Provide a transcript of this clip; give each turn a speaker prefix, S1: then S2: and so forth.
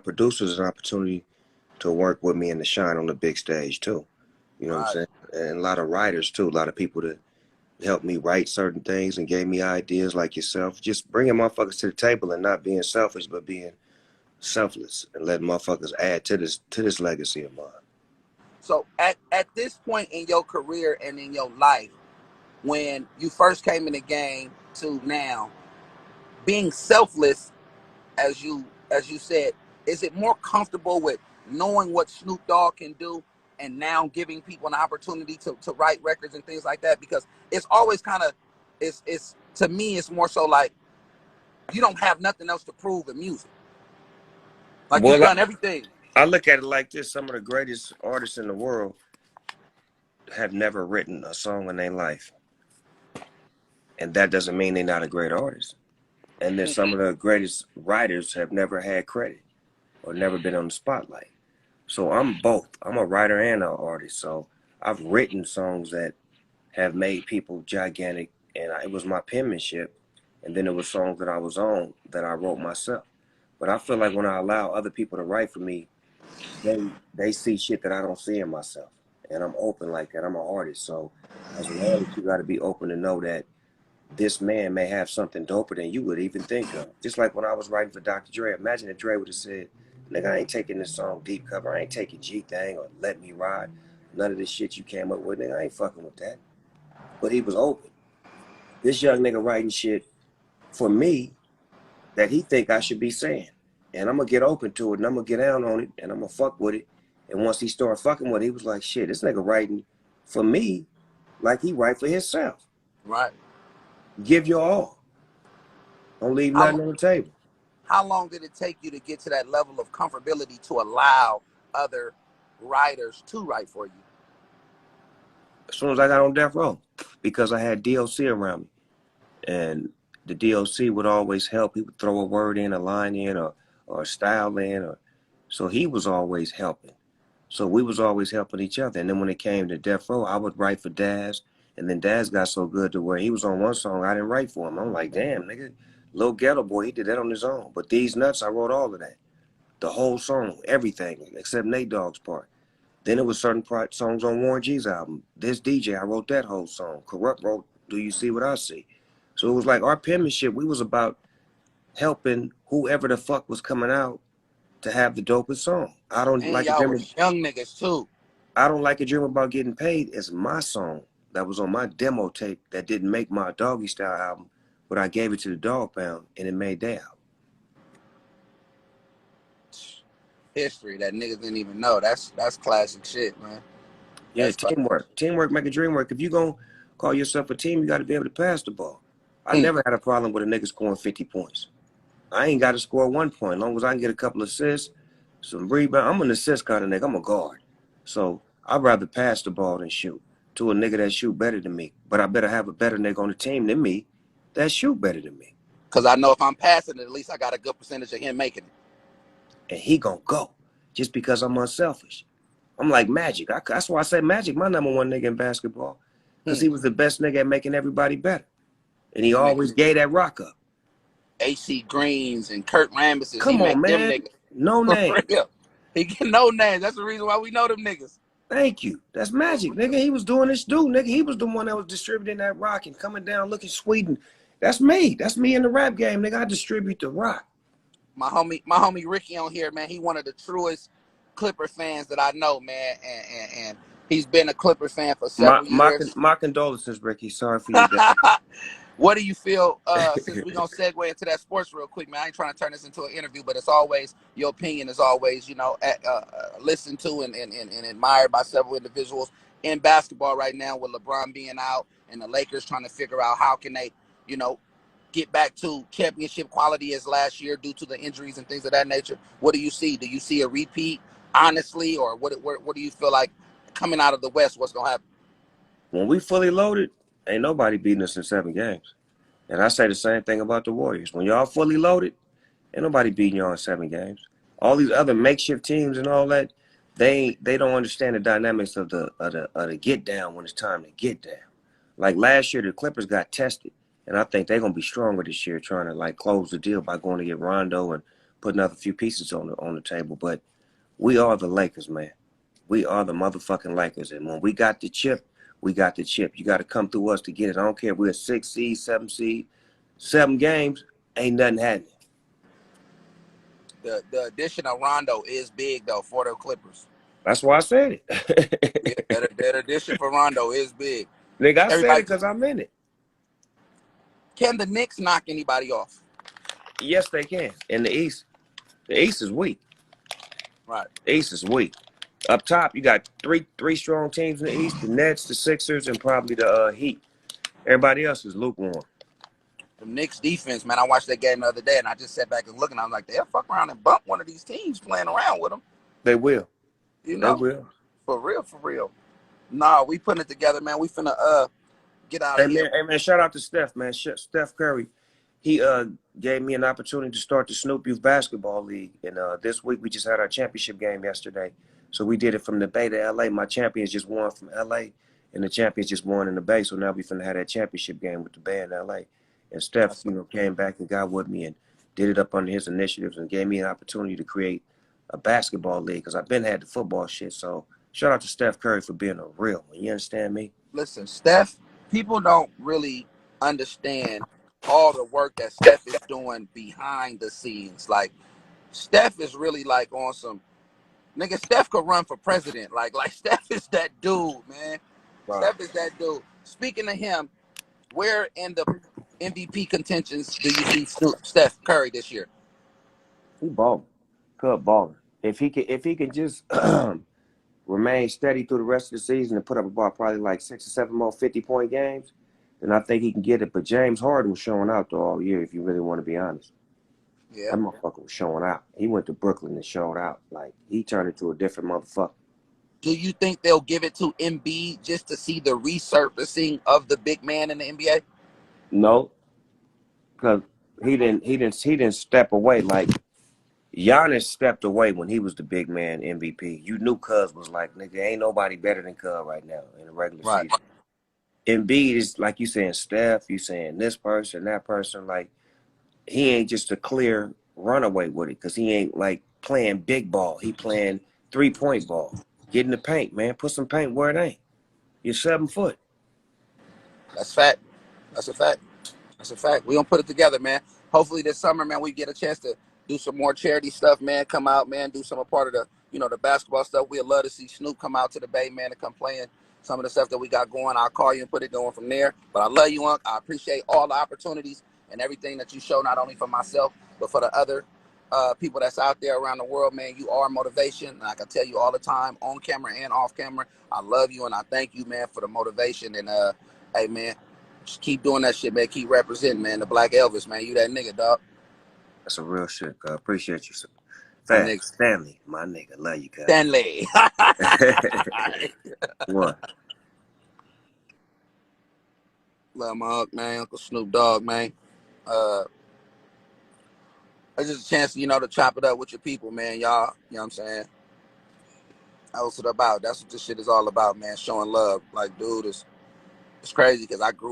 S1: producers an opportunity to work with me and to shine on the big stage too. You know what I'm
S2: Right.
S1: saying? And a lot of writers too, a lot of people that helped me write certain things and gave me ideas like yourself. Just bringing motherfuckers to the table and not being selfish, but being selfless and letting motherfuckers add to this legacy of mine.
S2: So at this point in your career and in your life, when you first came in the game to now, being selfless, as you said, is it more comfortable with knowing what Snoop Dogg can do and now giving people an opportunity to write records and things like that? Because it's always kind of, it's to me, it's more so like you don't have nothing else to prove in music. Like you've
S1: Well,
S2: done everything.
S1: I look at it like this: some of the greatest artists in the world have never written a song in their life, and that doesn't mean they're not a great artist. And then some of the greatest writers have never had credit or never been on the spotlight. So I'm both. I'm a writer and an artist. So I've written songs that have made people gigantic, and it was my penmanship. And then there were songs that I was on that I wrote myself. But I feel like when I allow other people to write for me, they see shit that I don't see in myself, and I'm open like that. I'm an artist, so as an artist, you got to be open to know that this man may have something doper than you would even think of. Just like when I was writing for Dr. Dre, imagine if Dre would have said, "Nigga, I ain't taking this song deep cover. I ain't taking G Thing or Let Me Ride. None of this shit you came up with, nigga. I ain't fucking with that." But he was open. This young nigga writing shit for me that he think I should be saying. And I'm gonna get open to it and I'm gonna get down on it and I'm gonna fuck with it. And once he started fucking with it, he was like, shit, this nigga writing for me like he write for himself.
S2: Right.
S1: Give your all. Don't leave
S2: How
S1: nothing on the table.
S2: how long did it take you to get to that level of comfortability to allow other writers to write for you?
S1: As soon as I got on death row, because I had DOC around me. And the DOC would always help. He would throw a word in, a line in, or a style in, or so he was always helping. So we was always helping each other. And then when it came to Death Row, I would write for Daz. And then Daz got so good to where he was on one song, I didn't write for him. I'm like, damn, nigga, Lil Ghetto Boy, he did that on his own. But These Nuts, I wrote all of that. The whole song, everything, except Nate Dogg's part. Then it was certain songs on Warren G's album. This DJ, I wrote that whole song. Corrupt wrote Do You See What I See? So it was like our penmanship, we was about helping whoever the fuck was coming out to have the dopest song. I don't
S2: And
S1: like a
S2: y'all
S1: dream.
S2: was young niggas too.
S1: I don't like a dream about getting paid. It's my song that was on my demo tape that didn't make my Doggy Style album, but I gave it to the Dog Pound and it made their album.
S2: History that niggas didn't even know. That's classic shit, man.
S1: Yeah,
S2: That's classic.
S1: teamwork. Teamwork make a dream work. If you gonna call yourself a team, you got to be able to pass the ball. I
S2: Hmm.
S1: never had a problem with a nigga scoring 50 points. I ain't got to score 1 point. As long as I can get a couple assists, some rebound. I'm an assist kind of nigga. I'm a guard. So I'd rather pass the ball than shoot to a nigga that shoot better than me. But I better have a better nigga on the team than me that shoot better than me.
S2: Cause I know if I'm passing it, at least I got a good percentage of him making it.
S1: And he gonna go just because I'm unselfish. I'm like Magic. That's why I say Magic, my number one nigga in basketball, because
S2: Hmm.
S1: he was the best nigga at making everybody better. And he
S2: He make
S1: always gave that rock up.
S2: AC Greens and Kurt Rambuses. He
S1: Come on,
S2: make them
S1: man.
S2: niggas
S1: No
S2: for
S1: name.
S2: real. He get no names. That's the reason why we know them niggas.
S1: Thank you. That's
S2: For
S1: Magic,
S2: real.
S1: nigga. He was doing this dude, nigga. He was the one that was distributing that rock and coming down looking sweet. And that's me. That's me in the rap game, nigga. I distribute the rock.
S2: My homie Ricky on here, man. He one of the truest Clipper fans that I know, man. And he's been a Clipper fan for
S1: My
S2: several
S1: my
S2: years.
S1: my condolences, Ricky. Sorry for your death.
S2: What do you feel, since we're going to segue into that sports real quick, man? I ain't trying to turn this into an interview, but it's always, your opinion is always, listened to and admired by several individuals in basketball right now with LeBron being out and the Lakers trying to figure out how can they, you know, get back to championship quality as last year due to the injuries and things of that nature. What do you see? Do you see a repeat, honestly, or what do you feel like coming out of the West, what's going to happen?
S1: When we fully loaded, ain't nobody beating us in 7 games. And I say the same thing about the Warriors. When y'all fully loaded, ain't nobody beating y'all in 7 games. All these other makeshift teams and all that, they don't understand the dynamics of the get down when it's time to get down. Like last year, the Clippers got tested, and I think they're gonna be stronger this year, trying to like close the deal by going to get Rondo and putting other few pieces on the table. But we are the Lakers, man. We are the motherfucking Lakers. And when we got the chip, we got the chip. You got to come through us to get it. I don't care if we're a 6 seed, 7 seed, 7 games, ain't nothing happening.
S2: The addition of Rondo is big though for the Clippers.
S1: That's why I said it.
S2: Yeah, that addition for Rondo is big.
S1: Nigga, I said
S2: Everybody,
S1: it because I'm in it.
S2: can the Knicks knock anybody off?
S1: Yes, they can. In the East, the East is weak.
S2: Right.
S1: The East is weak. Up top, you got three strong teams in the East: the Nets, the Sixers, and probably the Heat. Everybody else is lukewarm.
S2: The Knicks defense, man. I watched that game the other day, and I just sat back and looked, and I was like, they'll fuck around and bump one of these teams playing around with them.
S1: They will.
S2: You
S1: They
S2: know,
S1: will.
S2: for real, for real. Nah, we putting it together, man. We finna get out of here.
S1: Hey man, shout out to Steph, man. Steph Curry. He gave me an opportunity to start the Snoop Youth Basketball League. And this week we just had our championship game yesterday. So we did it from the Bay to LA. My champions just won from LA and the champions just won in the Bay. So now we finna have that championship game with the Bay in LA. And Steph, came back and got with me and did it up under his initiatives and gave me an opportunity to create a basketball league because I've been had the football shit. So shout out to Steph Curry for being a real one. You understand me?
S2: Listen, Steph, people don't really understand all the work that Steph is doing behind the scenes. Like, Steph is really like on some nigga. Steph could run for president. Like Steph is that dude, man.
S1: Wow.
S2: Steph is that dude. Speaking of him, where in the MVP contentions do you see Steph Curry this year?
S1: He balling. Cub balling. If he can just remain steady through the rest of the season and put up about probably like 6 or 7 more 50-point games, then I think he can get it. But James Harden was showing out though all year, if you really want to be honest.
S2: Yeah.
S1: That motherfucker was showing out. He went to Brooklyn and showed out. Like, he turned into a different motherfucker.
S2: Do you think they'll give it to Embiid just to see the resurfacing of the big man in the NBA?
S1: No, because he didn't step away like Giannis stepped away when he was the big man MVP. You knew Cuz was like, nigga, ain't nobody better than Cuz right now in the regular
S2: Right.
S1: season. Embiid is like you saying Steph, you saying this person, that person. Like, he ain't just a clear runaway with it because he ain't like playing big ball. He playing 3-point ball. Get in the paint, man. Put some paint where it ain't. You're 7 foot.
S2: That's fact. That's a fact. That's a fact. We gonna put it together, man. Hopefully this summer, man, we get a chance to do some more charity stuff, man. Come out, man, do some part of the, the basketball stuff. We'd love to see Snoop come out to the Bay, man, to come playing some of the stuff that we got going. I'll call you and put it going from there. But I love you, Unc. I appreciate all the opportunities and everything that you show, not only for myself, but for the other people that's out there around the world, man. You are motivation. And I can tell you all the time, on camera and off camera, I love you and I thank you, man, for the motivation. And hey, man, just keep doing that shit, man. Keep representing, man. The Black Elvis, man. You that nigga, dog.
S1: That's a real shit, cuz. Appreciate you.
S2: My nigga.
S1: Facts. Stanley, my nigga. Love you, cuz.
S2: Stanley.
S1: What?
S2: Love my Uncle, man. Uncle Snoop Dogg, man. It's just a chance, to chop it up with your people, man. Y'all, you know what I'm saying? That's what it's about. That's what this shit is all about, man. Showing love. Like, dude, it's crazy because I grew